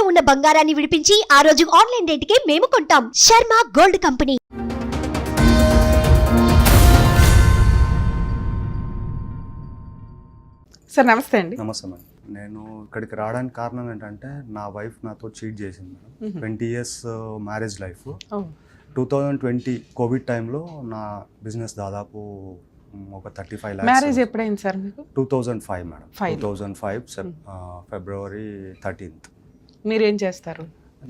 ఉన్న బంగారాన్ని విడిపించి ఆ రోజు ఆన్లైన్ రేటుకే మేము కొంటాం. Sharma gold company. సార్ నమస్తే అండి. నమస్తే మేడం. నేను ఇక్కడికి రావడానికి కారణం ఏంటంటే నా వైఫ్ నాతో చీట్ చేసింది madam. 20 years marriage life. 2020 Covid టైంలో నా బిజినెస్ దాదాపు ఒక 35 lakhs. మ్యారేజ్ ఎప్పుడైంది సార్ మీకు? 2005 మేడం. 2005 ఫిబ్రవరి 13th. మీరేం చేస్తారు?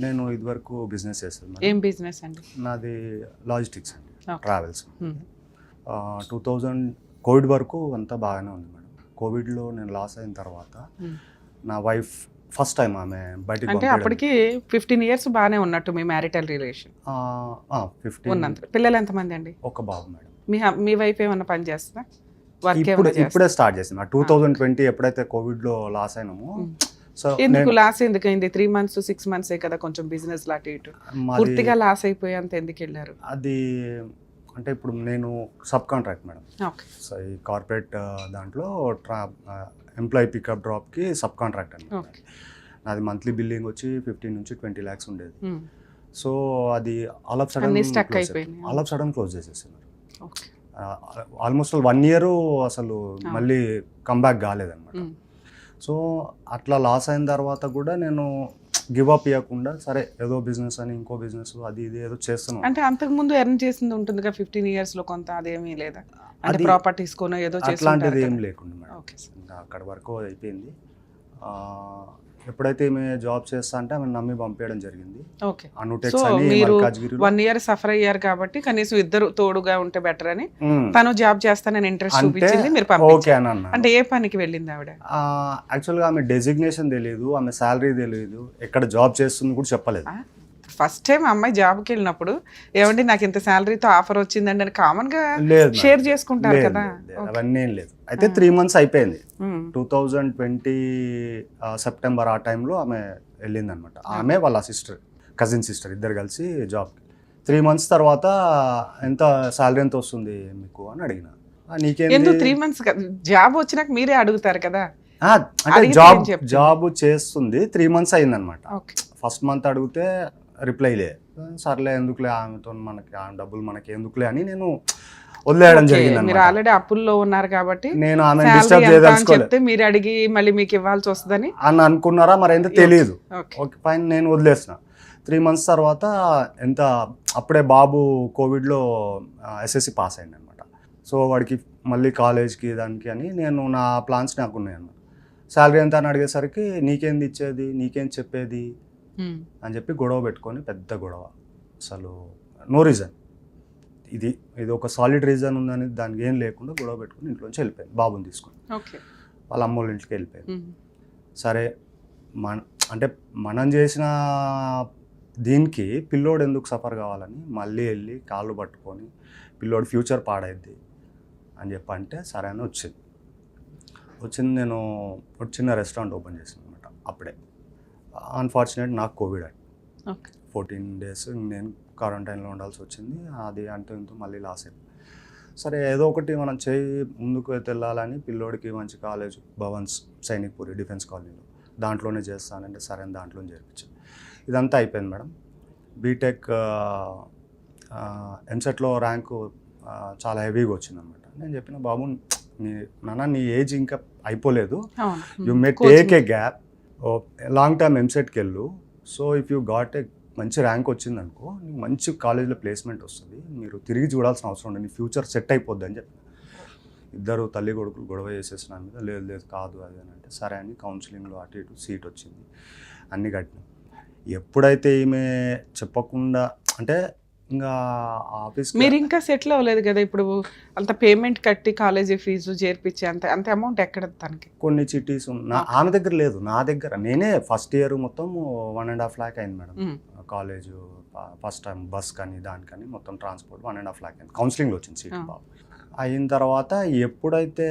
నేను ఇదివరకు బిజినెస్ చేస్తాను మేడం. ఏం బిజినెస్ అండి? నాది లాజిస్టిక్స్ అండి, ట్రావెల్స్. 2000 కోవిడ్ వరకు అంతా బాగానే ఉంది మేడం. కోవిడ్లో నేను లాస్ అయిన తర్వాత నా వైఫ్ ఫస్ట్ టైం ఆమె బయటకు అంటే అప్పటికి 15 years బాగానే ఉన్నట్టు మీ మ్యారిటల్ రిలేషన్? 15. ఉన్నంత. పిల్లలు ఎంతమంది అండి? ఒక బాబు మేడం. మీ వైఫ్ ఏమన్నా పని చేస్తుందా? ఇప్పుడే స్టార్ట్ చేసింది. 2020 ఎప్పుడైతే కోవిడ్లో లాస్ అయినామో, సో ఎందుకు లాస్ ఎందుకు అయింది? 3 months 6 months కదా కొంచెం బిజినెస్ లాంటి ఇటు పూర్తిగా లాస్ అయిపోయేంత ఎందుకు వెళ్ళారు? అది అంటే ఇప్పుడు నేను sub contract madam. Okay. So ఈ కార్పొరేట్ దాంట్లో ఎంప్లాయీ పికప్ డ్రాప్కి సబ్ కాంట్రాక్ట్ అనమాట. నాది మంత్లీ బిల్లింగ్ వచ్చి 15 నుంచి 20 lakhs ఉండేది. సో అది ఆల్ ఆఫ్ సడన్ క్లోజ్ చేసేస్తున్నారు. ఆల్మోస్ట్ 1 year అసలు మళ్ళీ కంబ్యాక్ కాలేదన్నమాట. సో అట్లా లాస్ అయిన తర్వాత కూడా నేను గివ్ అప్ ఇవ్వకుండా సరే ఏదో బిజినెస్ అని ఇంకో బిజినెస్ అది ఇది ఏదో చేస్తున్నాను. అంటే అంతకు ముందు ఎర్న్ చేసింది ఉంటుందిగా 15 years లో కొంత, అదేమీ లేదా? అంటే ప్రాపర్టీస్ కొనో ఏదో అట్లాంటిది ఏం లేకుండా మేడం. ఇంకా అక్కడ వరకు అయిపోయింది. ఎప్పుడైతే ఈమె జాబ్ చేస్తా అంటే ఆమె నమ్మి పంపించడం జరిగింది. ఓకే. అనుటెక్స్ అని మల్కాజ్గిరిలో 1 year సఫర్ అయ్యారు కాబట్టి కనీసం ఇద్దరు తోడుగా ఉంటే బెటర్ అని తను జాబ్ చేస్తానని ఇంట్రెస్ట్ చూపించింది, మీరు పంపించారు. అంటే ఏ పనికి వెళ్ళింది ఆవిడ? యాక్చువల్గా ఆమె డెసిగ్నేషన్ తెలియదు, ఆమె శాలరీ తెలియదు, ఎక్కడ జాబ్ చేస్తుంది కూడా చెప్పలేదు. ఫస్ట్ టైం అమ్మాయి జాబ్కి వెళ్ళినప్పుడు ఏమండి నాకు ఇంత శాలరీతో ఆఫర్ వచ్చిందండి అని కామన్ గా షేర్ చేసుకుంటారు కదా. అవన్నీ ఏం లేదు. అయితే 3 months అయిపోయింది. 2020 సెప్టెంబర్ ఆ టైంలో ఆమె వెళ్ళింది అనమాట. ఆమె వాళ్ళ సిస్టర్, కజిన్ సిస్టర్ ఇద్దరు కలిసి జాబ్కి. 3 months తర్వాత ఎంత శాలరీ ఎంత వస్తుంది మీకు అని అడిగిన. నీకేందుకు 3 months జాబ్ వచ్చినాక మీరే అడుగుతారు కదా. అంటే జాబ్ చేస్తుంది 3 months అయిందనమాట. ఫస్ట్ మంత్ అడిగితే రిప్లై లే, సర్లే ఎందుకులే ఆమెతో మనకి ఆ డబ్బులు మనకి ఎందుకులే అని నేను వదిలేయడం జరిగింది. మీరు ఆల్రెడీ అప్పుల్లో ఉన్నారు కాబట్టి నేను ఆమె డిస్టర్బ్ చేయదలుచుకోలేదు. మీరు అడిగి మళ్ళీ మీకు ఇవ్వాల్సి వస్తుందని అని అనుకున్నారా మరి ఏంటో తెలియదు. ఓకే ఫైన్, నేను వదిలేసిన. 3 months తర్వాత ఎంత అప్పుడే బాబు కోవిడ్లో SSC పాస్ అయింది అనమాట. సో వాడికి మళ్ళీ కాలేజ్కి దానికి అని నేను నా ప్లాన్స్ నాకు ఉన్నాయి అన్నమాట. శాలరీ ఎంత అని అడిగేసరికి నీకేంది ఇచ్చేది, నీకేం చెప్పేది అని చెప్పి గొడవ పెట్టుకొని, పెద్ద గొడవ, అసలు నో రీజన్. ఇది ఒక సాలిడ్ రీజన్ ఉందని దానికి ఏం లేకుండా గొడవ పెట్టుకుని ఇంట్లోంచి వెళ్ళిపోయింది బాబుని తీసుకుని. వాళ్ళ అమ్మోళ్ళ ఇంటికి వెళ్ళిపోయింది. సరే అంటే మనం చేసిన దీనికి పిల్లోడు ఎందుకు సఫర్ కావాలని మళ్ళీ వెళ్ళి కాళ్ళు పట్టుకొని పిల్లోడు ఫ్యూచర్ పాడైద్ది అని చెప్పి అంటే సరే అని వచ్చింది. నేను ఒక చిన్న రెస్టారెంట్ ఓపెన్ చేసాను అనమాట. అప్పుడే అన్ఫార్చునేట్ నాకు కోవిడ్ అయ్యి 14 days నేను క్వారంటైన్లో ఉండాల్సి వచ్చింది. అది అంటూ ఇంటూ మళ్ళీ లాస్ అయింది. సరే ఏదో ఒకటి మనం ముందుకు వెళ్ళాలని పిల్లోడికి మంచి కాలేజ్ భవన్స్ సైనిక్పూరి డిఫెన్స్ కాలనీలో దాంట్లోనే చేస్తానంటే సరే అని దాంట్లో చేర్పించాను. ఇదంతా అయిపోయింది మేడం. బీటెక్ ఎంసెట్లో ర్యాంకు చాలా హెవీగా వచ్చింది అనమాట. నేను చెప్పిన బాబు నీ ఏజ్ ఇంకా అయిపోలేదు, you may take a gap, long term ఎంసెట్కి వెళ్ళు. So if you got a మంచి ర్యాంక్ వచ్చింది అనుకో, నీకు మంచి కాలేజ్లో ప్లేస్మెంట్ వస్తుంది, మీరు తిరిగి చూడాల్సిన అవసరం ఉండదు, నీ ఫ్యూచర్ సెట్ అయిపోద్ది అని చెప్పి. ఇద్దరు తల్లి కొడుకులు గొడవ చేసేసిన మీద లేదు కాదు అది అని అంటే సరే అని కౌన్సిలింగ్లో అటు ఇటు సీట్ వచ్చింది, అన్నీ కట్టినాం. ఎప్పుడైతే ఈమె చెప్పకుండా అంటే ఇంకా ఆఫీస్ మీరు ఇంకా సెటిల్ అవ్వలేదు కదా, ఇప్పుడు అంత పేమెంట్ కట్టి కాలేజీ ఫీజు చేర్పించి అంత అమౌంట్ ఎక్కడ తనకి? కొన్ని చిట్టీస్ ఆమె దగ్గర లేదు, నా దగ్గర. నేనే ఫస్ట్ ఇయర్ మొత్తం 1.5 lakh అయింది madam. College first time bus కానీ దానికని మొత్తం ట్రాన్స్పోర్ట్ 1.5 lakh అయింది. కౌన్సిలింగ్లో వచ్చింది సీట్ బాబు. అయిన తర్వాత ఎప్పుడైతే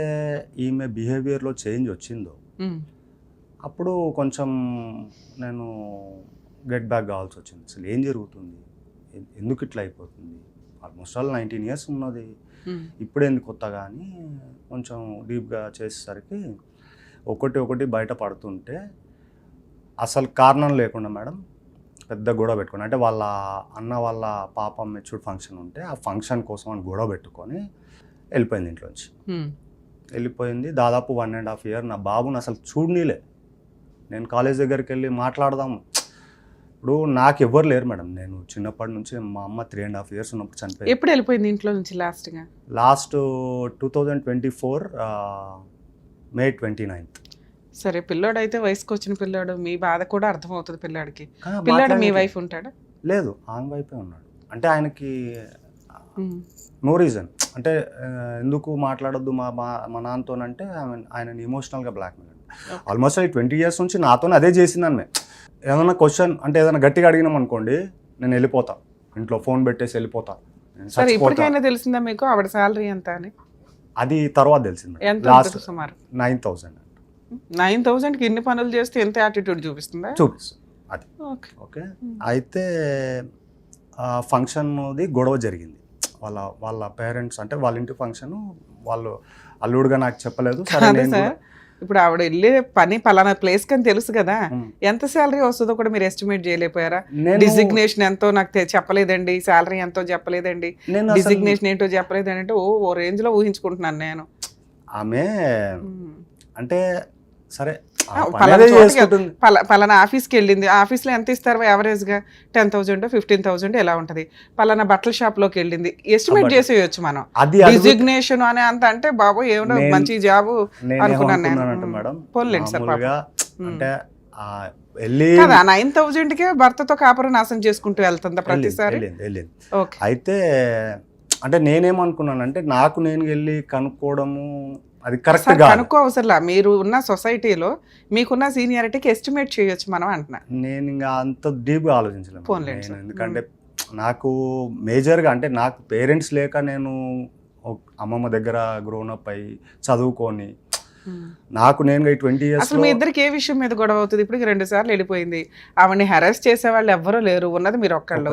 ఈమె బిహేవియర్లో చేంజ్ వచ్చిందో అప్పుడు కొంచెం నేను గెట్ బ్యాక్ కావాల్సి వచ్చింది. అసలు ఏం జరుగుతుంది, ఎందుకు ఇట్లా అయిపోతుంది, ఆల్మోస్ట్ ఆల్ 19 years ఉన్నది, ఇప్పుడు ఎందుకు కొత్తగా అని కొంచెం డీప్గా చేసేసరికి ఒకటి బయట పడుతుంటే అసలు కారణం లేకుండా మేడం పెద్ద గొడవ పెట్టుకుని, అంటే వాళ్ళ అన్న వాళ్ళ పాప మెచ్యూర్డ్ ఫంక్షన్ ఉంటే ఆ ఫంక్షన్ కోసం అని గొడవ పెట్టుకొని వెళ్ళిపోయింది ఇంట్లోంచి. వెళ్ళిపోయింది. దాదాపు 1.5 year నా బాబుని అసలు చూడనీలే. నేను కాలేజ్ దగ్గరికి వెళ్ళి మాట్లాడదాము, ఇప్పుడు నాకు ఎవ్వరు లేరు మేడం. నేను చిన్నప్పటి నుంచి మా అమ్మ 3.5 years ఉన్నప్పుడు చనిపోయింది. ఎప్పుడు వెళ్ళిపోయింది ఇంట్లో నుంచి లాస్ట్ 2024 May 29th. సరే, పిల్లోడు అయితే వయసుకు వచ్చిన పిల్లోడు, మీ బాధ కూడా అర్థమవుతుంది పిల్లాడికి. పిల్లాడు మీ వైఫ్ ఉంటాడా? లేదు, ఆమె వైఫే ఉన్నాడు. అంటే ఆయనకి నో రీజన్, అంటే ఎందుకు మాట్లాడొద్దు మా నాన్నతోనంటే ఆయనని ఎమోషనల్గా బ్లాక్మెయిల్ అండి. ఆల్మోస్ట్ 20 years నుంచి నాతో అదే చేసింది ఆమె. ఏదైనా క్వశ్చన్ అంటే ఏదైనా గట్టిగా అడిగినాం అనుకోండి, నేను వెళ్ళిపోతా, ఇంట్లో ఫోన్ పెట్టేసి వెళ్ళిపోతా. సరే, ఇప్పటికైనా తెలిసిందా మీకు ఆవిడ శాలరీ ఎంత అని? అది తర్వాత తెలిసింది. లాస్ట్ సుమారు 9,000. 9,000కి ఇన్ని పనులు చేస్తే ఎంత యాటిట్యూడ్ చూపిస్తుంది? చూపిస్తుంది అది. ఓకే, అయితే ఫంక్షన్ది గొడవ జరిగింది. వాళ్ళ పేరెంట్స్, అంటే వాళ్ళ ఇంటి ఫంక్షన్, వాళ్ళు అల్లుడుగా నాకు చెప్పలేదు. ఇప్పుడు ఆవిడ వెళ్ళే పని పలానా ప్లేస్ కని తెలుసు కదా, ఎంత శాలరీ వస్తుందో కూడా మీరు ఎస్టిమేట్ చేయలేకపోయారా? డిజిగ్నేషన్ ఎంతో నాకు చెప్పలేదండి, శాలరీ ఎంతో చెప్పలేదండి, డిజిగ్నేషన్ ఏంటో చెప్పలేదండి అంటే ఓ రేంజ్ లో ఊహించుకుంటున్నాను నేను. ఆమె అంటే సరే పలానా ఆఫీస్కి వెళ్ళింది, ఆఫీస్లో ఎంత ఇస్తారు యావరేజ్ గా? 10,000 15,000 ఎలా ఉంటది? పలానా బట్టల షాప్ లోకి వెళ్ళింది, ఎస్టిమేట్ చేసేయచ్చు మనం. డిజిగ్నేషన్ అనే అంత అంటే బాబు ఏమో మంచి జాబ్ అనుకున్నాను నేను. పోలేండి సార్, అంటే 9,000కే భర్తతో కాపురం నాశనం చేసుకుంటూ వెళ్తుందా ప్రతిసారి? అయితే అంటే నేనేమనుకున్నానంటే నాకు నేను వెళ్ళి కనుక్కోవడము అది కరెక్ట్ గా కనుక్కో అవసరంలా, మీరు ఉన్న సొసైటీలో మీకున్న సీనియారిటీకి ఎస్టిమేట్ చేయొచ్చు మనం అంటున్నా. నేను ఇంకా అంత డీప్గా ఆలోచించలేను. ఎందుకంటే నాకు మేజర్గా అంటే నాకు పేరెంట్స్ లేక నేను అమ్మమ్మ దగ్గర గ్రోన్ అప్ అయ్యి చదువుకొని నాకు నేను 20 years అసలు మీ ఇద్దరికి ఏ విషయం మీద గొడవ అవుతుంది? ఇప్పుడు 2 సార్లు వెళ్ళిపోయింది, ఆవిడని హెరాస్ చేసే వాళ్ళు ఎవ్వరూ లేరు, ఉన్నది మీరు ఒక్కళ్ళు.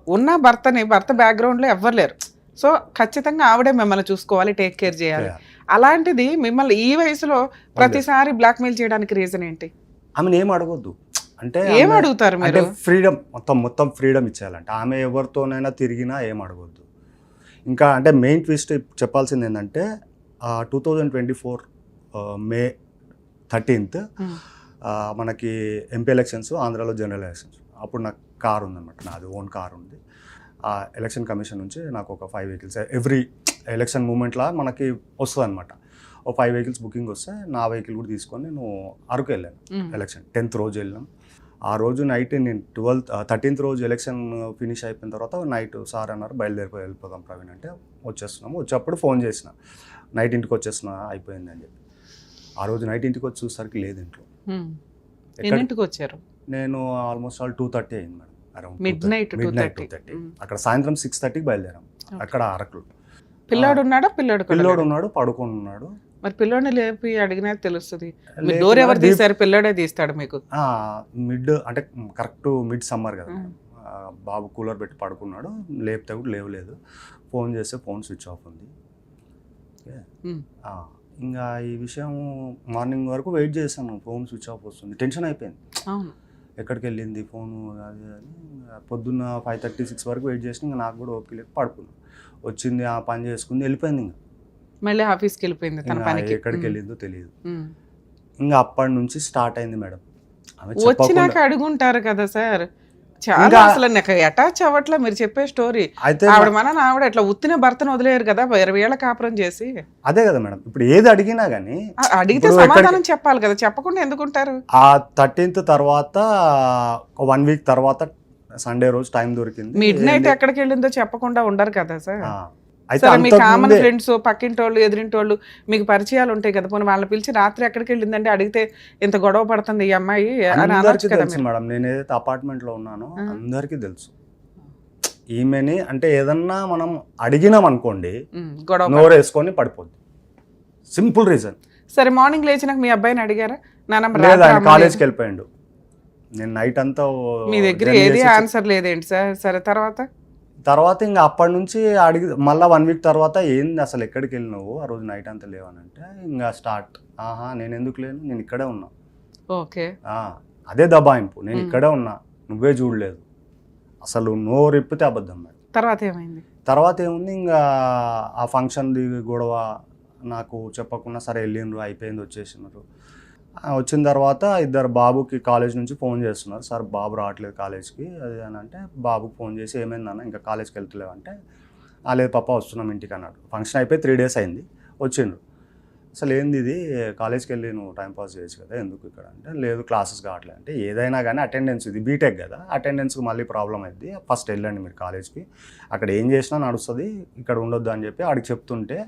ఉన్న భర్త బ్యాక్గ్రౌండ్ లో ఎవ్వరు లేరు. సో ఖచ్చితంగా ఆవిడే మిమ్మల్ని చూసుకోవాలి, టేక్ కేర్ చేయాలి. అలాంటిది మిమ్మల్ని ఈ వయసులో ప్రతిసారి బ్లాక్మెయిల్ చేయడానికి రీజన్ ఏంటి? ఆమెను ఏం అడగొద్దు అంటే ఏం అడుగుతారు మీరు? ఫ్రీడమ్, మొత్తం ఫ్రీడమ్ ఇచ్చేయాలంటే ఆమె ఎవరితోనైనా తిరిగినా ఏం అడగొద్దు. ఇంకా అంటే మెయిన్ ట్విస్ట్ చెప్పాల్సింది ఏంటంటే 2024 May 13th మనకి ఎంపీ ఎలక్షన్స్, ఆంధ్రాలో జనరల్ ఎలక్షన్స్. అప్పుడు నాకు కార్ ఉందన్నమాట, నాది ఓన్ కార్ ఉంది. ఎలక్షన్ కమిషన్ నుంచి నాకు ఒక 5 vehicles ఎవ్రీ ఎలక్షన్ మూమెంట్లా మనకి వస్తుంది అనమాట. ఓ 5 vehicles బుకింగ్ వస్తే నా వెహికల్ కూడా తీసుకొని నేను అరకు వెళ్ళాను. ఎలక్షన్ 10th రోజు వెళ్ళాం. ఆ రోజు నైట్ నేను 13th రోజు ఎలక్షన్ ఫినిష్ అయిపోయిన తర్వాత నైట్ సార్ అన్నారు వెళ్ళిపోదాం ప్రవీణ్ అంటే వచ్చేస్తున్నాము. వచ్చేప్పుడు ఫోన్ చేసిన, నైట్ ఇంటికి వచ్చేస్తున్నా అయిపోయింది అని చెప్పి. ఆ రోజు నైట్ ఇంటికి వచ్చి చూసరికి లేదు ఇంట్లో. ఎన్నింటికి వచ్చారు? నేను ఆల్మోస్ట్ 2:30 అయింది మేడం. Mid night 2:30. అక్కడ సాయంత్రం 6:30కి బయలుదేరాం. అక్కడ అరకులో. పిల్లాడు ఉన్నాడా? పిల్లోడు ఉన్నాడు, పడుకొని ఉన్నాడు. మరి పిల్లోడిని లేపి అడిగినా తెలుస్తుంది. డోర్ ఎవరు తీస్తారు? పిల్లోడే తీస్తాడు మీకు? మిడ్ అంటే కరెక్ట్ మిడ్ సమ్మర్ కదా, బాబు కూలర్ పెట్టి పడుకున్నాడు. లేపితే కూడా లేవలేదు. ఫోన్ చేస్తే ఫోన్ స్విచ్ ఆఫ్ ఉంది. ఇంకా ఈ విషయం మార్నింగ్ వరకు వెయిట్ చేశాను, ఫోన్ స్విచ్ ఆఫ్ వస్తుంది. టెన్షన్ అయిపోయింది, ఎక్కడికి వెళ్ళింది ఫోను అది అని. పొద్దున్న 5:36 వరకు వెయిట్ చేసి ఇంకా నాకు కూడా ఓకే లేదు, పడుకున్నాను. వచ్చింది, ఆ పని చేసుకుంది, వెళ్ళిపోయింది. ఇంకా మళ్ళీ ఆఫీస్కి వెళ్ళిపోయింది, తన పనికి ఎక్కడికి వెళ్ళిందో తెలియదు. ఇంకా అప్పటి నుంచి స్టార్ట్ అయింది మేడం. వచ్చినాక అడుగుంటారు కదా సార్, చాలా అసలు నాకు అటాచ్ అవ్వట్లా మీరు చెప్పే స్టోరీ. ఆవిడ ఆవిడ అట్లా ఉత్తిన భర్తను వదిలేరు కదా 20 ఏళ్ల కాపురం చేసి. అదే కదా మేడం, ఇప్పుడు ఏది అడిగినా గానీ అడిగితే సమాధానం చెప్పాలి కదా, చెప్పకుండా ఎందుకుంటారు? ఆ 13th తర్వాత 1 week తర్వాత సండే రోజు టైం దొరికింది. మిడ్ నైట్ ఎక్కడికి వెళ్ళిందో చెప్పకుండా ఉండరు కదా సార్. మీ కామన్ ఫ్రెండ్స్, పక్కింటోళ్ళు, ఎదురింటోళ్ళు, మీకు పరిచయాలు ఉంటాయి కదా, పోనీ వాళ్ళని పిలిచి రాత్రి ఎక్కడికి వెళ్ళిందంటే అడిగితే ఇంత గొడవ పడుతుంది ఈ అమ్మాయి అని అనొచ్చు కదా మేడం. నేను ఏదైతే అపార్ట్మెంట్ లో ఉన్నానో అందరికీ తెలుసు ఈమెని. అంటే ఏదన్నా మనం అడిగినాం అనుకోండి నోరేసుకొని పడిపోద్ది, సింపుల్ రీజన్. సరే, మార్నింగ్ లేచినాక మీ అబ్బాయిని అడిగారా? కాలేజ్కి వెళ్ళిపోయాడు. నేను నైట్ అంతా మీ దగ్గర ఏది ఆన్సర్ లేదేంటి సార్? సరే, తర్వాత ఇంకా అప్పటి నుంచి మళ్ళీ 1 week తర్వాత ఏంది అసలు ఎక్కడికి వెళ్ళినావు ఆ రోజు నైట్ అంతా లేవనంటే ఇంకా స్టార్ట్. నేను ఎందుకు లేను, నేను ఇక్కడే ఉన్నా. ఓకే, అదే దబాయింపు. నేను మ్మ్. ఇక్కడే ఉన్నా, నువ్వే చూడలేదు, అసలు నోరిప్పితే అబద్ధం మేడం. తర్వాత ఏమైంది? తర్వాత ఏముంది, ఇంకా ఆ ఫంక్షన్ది గొడవ నాకు చెప్పకుండా సరే వెళ్ళిండ్రు, అయిపోయింది, వచ్చేసినారు. వచ్చిన తర్వాత ఇద్దరు బాబుకి కాలేజ్ నుంచి ఫోన్ చేస్తున్నారు, సార్ బాబు రావట్లేదు కాలేజ్కి అది అని అంటే, బాబుకి ఫోన్ చేసి ఏమైందన్న ఇంకా కాలేజ్కి వెళ్తలేవు అంటే, లేదు పాప వస్తున్నాం ఇంటికి అన్నాడు. ఫంక్షన్ అయిపోయి 3 days అయింది, వచ్చిండు. అసలు ఏంది ఇది, కాలేజ్కి వెళ్ళి నువ్వు టైంపాస్ చేయొచ్చు కదా, ఎందుకు ఇక్కడ అంటే, లేదు క్లాసెస్ కావట్లేదు అంటే, ఏదైనా కానీ అటెండెన్స్, ఇది బీటెక్ కదా, అటెండెన్స్కి మళ్ళీ ప్రాబ్లం అయింది, ఫస్ట్ వెళ్ళండి మీరు కాలేజ్కి, అక్కడ ఏం చేసినా నడుస్తుంది, ఇక్కడ ఉండొద్దు అని చెప్పి ఆడికి చెప్తుంటే,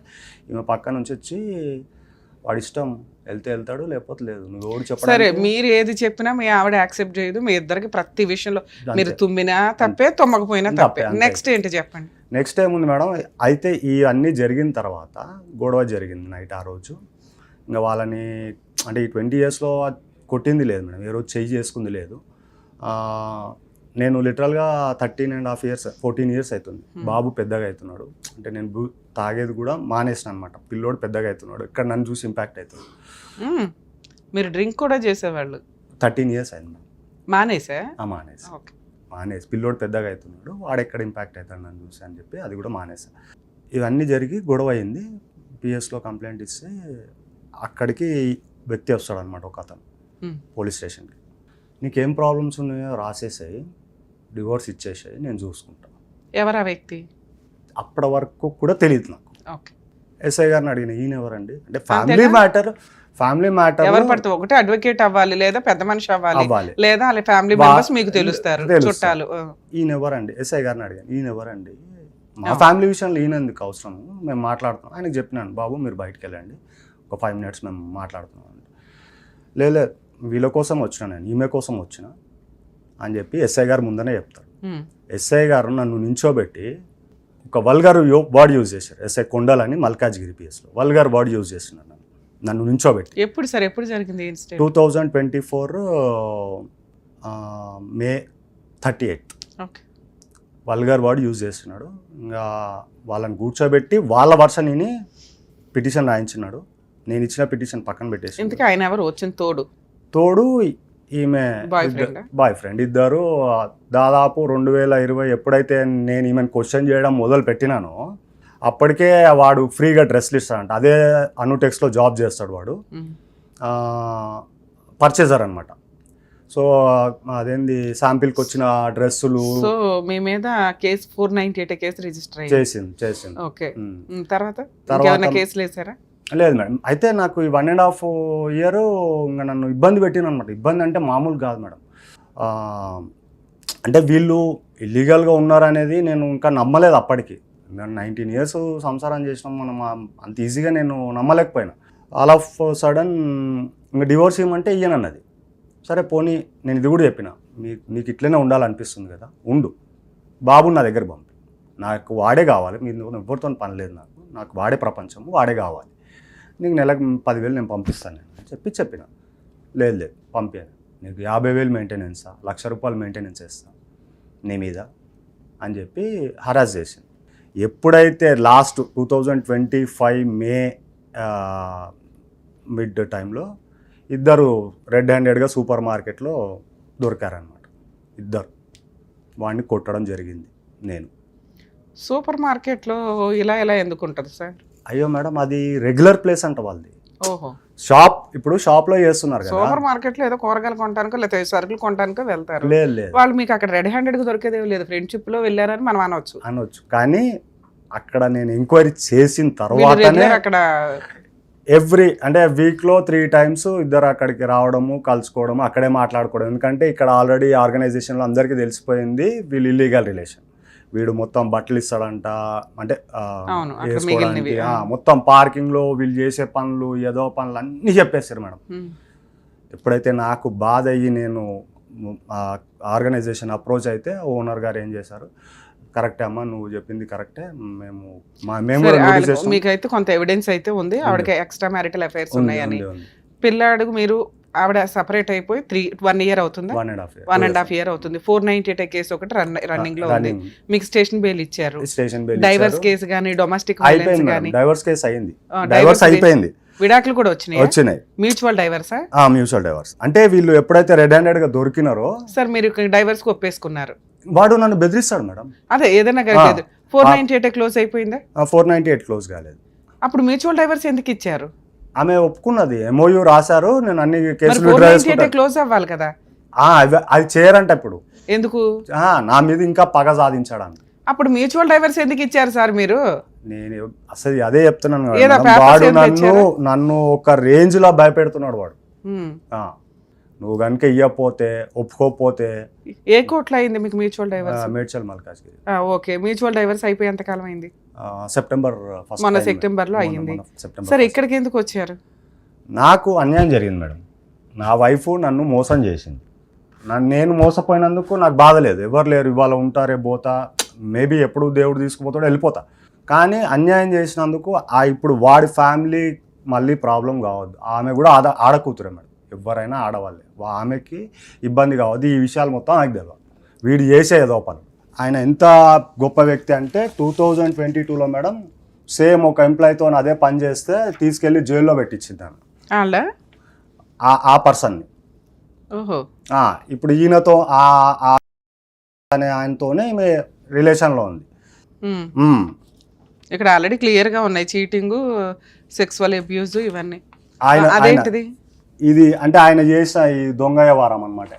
ఈమె పక్క నుంచి వచ్చి వాడి ఇష్టం, వెళ్తే వెళ్తాడు లేకపోతే లేదు, నువ్వు ఎవడు సరే, చెప్పడానికి. మీరు ఏది చెప్పినా మీ ఆవిడ యాక్సెప్ట్ చేయదు, మీ ఇద్దరికి ప్రతి విషయంలో మీరు అంతే. తుమ్మినా తప్పే, తుమ్మకపోయినా తప్పే. అంతే. నెక్స్ట్ ఏంటి చెప్పండి? నెక్స్ట్ ఏముంది మేడం, అయితే ఈ అన్నీ జరిగిన తర్వాత గొడవ జరిగింది నైట్ ఆ రోజు. ఇంకా వాళ్ళని అంటే ఈ 20 yearsలో కొట్టింది లేదు మేడం, ఏ రోజు చెయ్యి చేసుకుంది లేదు. నేను లిటరల్గా 13.5 years 14 years అవుతుంది, బాబు పెద్దగా అవుతున్నాడు. అంటే నేను తాగేది కూడా మానేసిన అనమాట, పిల్లోడు పెద్దగా అవుతున్నాడు, ఇక్కడ నన్ను చూసి ఇంపాక్ట్ అవుతుంది. మీరు డ్రింక్ కూడా చేసేవాళ్ళు? 13 years అయింది మేడం. మానేసా? మానేసి పిల్లోడు పెద్దగా అవుతున్నాడు, వాడెక్కడ ఇంపాక్ట్ అవుతాడు నన్ను చూసి అని చెప్పి అది కూడా మానేసా. ఇవన్నీ జరిగి గొడవ అయింది, పిఎస్లో కంప్లైంట్ ఇస్తే అక్కడికి వ్యక్తి వస్తాడు అనమాట, ఒక అతను పోలీస్ స్టేషన్కి. నీకేం ప్రాబ్లమ్స్ ఉన్నాయో రాసేసాయి, డివోర్స్ ఇచ్చేసాయి, నేను చూసుకుంటాను. ఎవరా వ్యక్తి? అప్పటి వరకు కూడా తెలియదు నాకు. ఓకే. ఎస్ఐ గారిని అడిగిన, ఈయన ఎవరండి అంటే, ఫ్యామిలీ మ్యాటర్ ఎవరు పడితే ఒకటే అడ్వకేట్ అవ్వాలి, లేదా పెద్ద మనిషి అవ్వాలి, అవ్వాలి, లేదా వాళ్ళ ఫ్యామిలీ మెంబర్స్ మీకు తెలుస్తారు, చుట్టాలు. ఈయన ఎవరండి, ఎస్ఐ గారిని అడిగాను, ఈయన ఎవరండి, మా ఫ్యామిలీ విషయంలో ఈయన ఎందుకు అవసరం, మేము మాట్లాడుతున్నాం. ఆయనకు చెప్పినాను, బాబు మీరు బయటకు వెళ్ళండి, ఒక 5 minutes మేము మాట్లాడుతున్నాం అంటే, లేదు వీళ్ళ కోసం వచ్చిన, నేను ఈమె కోసం వచ్చిన అని చెప్పి ఎస్ఐ గారు ముందనే చెప్తారు. ఎస్ఐ గారు నన్ను నించోబెట్టి ఒక వల్గర్ వర్డ్ యూజ్ చేశారు. ఎస్ఐ కొండలని మల్కాజ్గిరి పిఎస్లో వల్గర్ వర్డ్ యూజ్ చేస్తున్నారు నన్ను నించోబెట్టి. ఎప్పుడు సార్, ఎప్పుడు జరిగింది incident? 2024 May 38 vulgar word use చేస్తున్నాడు. ఇంకా వాళ్ళని కూర్చోబెట్టి వాళ్ళ వర్షన్ విని పిటిషన్ రాయించినాడు. నేను ఇచ్చిన పిటిషన్ పక్కన పెట్టేసి, ఇంతకీ ఆయన ఎవరు వచ్చిన తోడు ఈమె బాయ్ ఫ్రెండ్ ఇద్దరు. దాదాపు 2020 ఎప్పుడైతే నేను ఈమెను క్వశ్చన్ చేయడం మొదలు పెట్టినానో అప్పటికే వాడు ఫ్రీగా డ్రెస్లు ఇస్తాడంట. అదే అనుటెక్స్లో జాబ్ చేస్తాడు వాడు, పర్చేజర్ అనమాట. సో అదేంది శాంపిల్కి వచ్చిన డ్రెస్సులు. సో మీ మీద కేసు 498 కేసు రిజిస్టర్ చేసింది. ఓకే. తర్వాత కేసులు వేసారా? లేదు మేడం. అయితే నాకు ఈ 1.5 year ఇంకా నన్ను ఇబ్బంది పెట్టిన అనమాట. ఇబ్బంది అంటే మామూలు కాదు మేడం. అంటే వీళ్ళు ఇల్లీగల్గా ఉన్నారనేది నేను ఇంకా నమ్మలేదు అప్పటికి. నేను 19 years సంసారం చేసినాం మనం, అంత ఈజీగా నేను నమ్మలేకపోయినా. ఆల్ ఆఫ్ సడన్ ఇంకా డివోర్స్ ఇవ్వమంటే ఇయ్యనన్నది. సరే పోనీ, నేను ఇది కూడా చెప్పిన, నీకు ఇట్లనే ఉండాలనిపిస్తుంది కదా, ఉండు, బాబు నా దగ్గర పంపి, నాకు వాడే కావాలి, మీరు ఎవరితో పని లేదు, నాకు వాడే ప్రపంచం, వాడే కావాలి, నీకు నెలకు 10,000 నేను పంపిస్తాను నేను చెప్పిన. లేదు పంపాను, నీకు 50,000 మెయింటెనెన్సా, ₹1,00,000 మెయింటెనెన్స్ వేస్తా నీ మీద అని చెప్పి హరాస్ చేసింది. ఎప్పుడైతే లాస్ట్ 2025 May మిడ్ టైంలో ఇద్దరు రెడ్ హ్యాండెడ్గా సూపర్ మార్కెట్లో దొరికారనమాట. ఇద్దరు వాడిని కొట్టడం జరిగింది. నేను సూపర్ మార్కెట్లో ఇలా ఎందుకు ఉంటుంది సార్? అయ్యో మేడం, అది రెగ్యులర్ ప్లేస్ అంట వాళ్ళది. ఓహో, షాప్. ఇప్పుడు షాప్లో చేస్తున్నారు కదా, సూపర్ మార్కెట్లో ఏదో కూరగాయలు కొనడానికో లేదా సరుకులు కొనడానికో వెళ్తారు. లేదు వాళ్ళు మీకు అక్కడ రెడ్ హ్యాండెడ్గా దొరికేదే లేదు, ఫ్రెండ్షిప్లో వెళ్ళారని మనం అనొచ్చు. కానీ అక్కడ నేను ఎంక్వైరీ చేసిన తర్వాతనే అక్కడ అంటే వీక్లో 3 times ఇద్దరు అక్కడికి రావడము, కలుసుకోవడము, అక్కడే మాట్లాడుకోవడం. ఎందుకంటే ఇక్కడ ఆల్రెడీ ఆర్గనైజేషన్లో అందరికీ తెలిసిపోయింది వీళ్ళు ఇల్లీగల్ రిలేషన్. వీడు మొత్తం బట్టలు ఇస్తాడంట, అంటే వేసుకోవడానికి, మొత్తం పార్కింగ్లో వీళ్ళు చేసే పనులు, ఏదో పనులు అన్నీ చెప్పేస్తారు మేడం. ఎప్పుడైతే నాకు బాధ అయ్యి నేను ఆర్గనైజేషన్ అప్రోచ్ అయితే ఓనర్ గారు ఏం చేశారు, కరెక్టే అమ్మా, నువ్వు చెప్పింది కరెక్టే, మీకైతే కొంత ఎవిడెన్స్ అయితే ఉంది ఆవిడకి ఎక్స్ట్రా మ్యారిటల్ అఫైర్స్ ఉన్నాయని. పిల్లాడు మీరు ఆవిడ సపరేట్ అయిపోయి 1 year అవుతుందా? 1.5 year అవుతుంది. 498 కేసు ఒకటి రన్నింగ్ లో ఉంది. మీకు స్టేషన్ బెయిల్ ఇచ్చారు. స్టేషన్ బెయిల్ డైవర్స్ కేసు గానీ డొమెస్టిక్ వైలెన్స్ అయిపోయింది గానీ డైవర్స్ కేసు అయింది. డైవర్స్ అయిపోయింది. విడాకులు కూడా వచ్చినాయి. మ్యూచువల్ డైవర్సా? Mutual divorce. అంటే వీళ్ళు ఎప్పుడైతే రెడ్ హ్యాండెడ్ గా దొరికినారో సార్ మీరు డైవర్స్ కు ఒప్పేసుకున్నారు. వాడు నన్ను బెదిరిస్తాడు మేడం. అదే ఏదైనా కాలేదు. 498 క్లోజ్ అయిపోయిందా? 498 క్లోజ్ కాలేదు. అప్పుడు మ్యూచువల్ డైవర్స్ ఎందుకు ఇచ్చారు? ఆమె ఒప్పుకున్నది, MOU రాశారు, నేను అన్ని కేసులు 498 క్లోజ్ అవ్వాలి కదా. అది చేయరంట ఇప్పుడు. ఎందుకు? నా మీద ఇంకా పగ సాధించడానికి. అప్పుడు మ్యూచువల్ డైవర్స్ ఎందుకు ఇచ్చారు సార్ మీరు? నేను అసలు అదే చెప్తున్నాను. వాడు నన్ను ఒక రేంజ్ లో భయపెడుతున్నాడు వాడు. నువ్వు కనుక ఇయ్యపోతే ఒప్పుకోపోతే. ఏ కోర్టులో అయింది మీకు mutual divorce? Medchal Malkajgiri. Okay, mutual divorce అయిపోయి ఎంత కాలం అయింది? సెప్టెంబర్ మొన్న సెప్టెంబర్ లో అయ్యింది. సరే ఇక్కడికి ఎందుకు వచ్చారు? నాకు అన్యాయం జరిగింది మేడం. నా వైఫ్ నన్ను మోసం చేసింది. నేను మోసపోయినందుకు నాకు బాధ లేదు. ఎవరు లేరు, ఇవాళ ఉంటారే పోతా, మేబీ ఎప్పుడు దేవుడు తీసుకుపోతాడో వెళ్ళిపోతా. కానీ అన్యాయం చేసినందుకు ఇప్పుడు వాడి ఫ్యామిలీ మళ్ళీ ప్రాబ్లం కావద్దు. ఆమె కూడా ఆడకూతురే మేడం. ఎవరైనా ఆడవాళ్ళే. ఆమెకి ఇబ్బంది కావద్దు. ఈ విషయాలు మొత్తం నాకు తెలియదు. వీడు చేసే ఏదో పని. ఆయన ఎంత గొప్ప వ్యక్తి అంటే 2022లో మేడం సేమ్ ఒక ఎంప్లాయీతో అదే పని చేస్తే తీసుకెళ్లి జైల్లో పెట్టించింది ఆ పర్సన్ని. ఇప్పుడు ఈయనతో అనే ఆయనతోనే ఈమె రిలేషన్లో ఉంది. ఇక్కడ ఆల్రెడీ క్లియర్ గా ఉన్నాయి చీటింగ్, సెక్సువల్ అబ్యూజ్ ఇవన్నీ. అదేంటిది ఇది అంటే ఆయన చేసిన ఈ దొంగ వ్యవహారం అనమాట.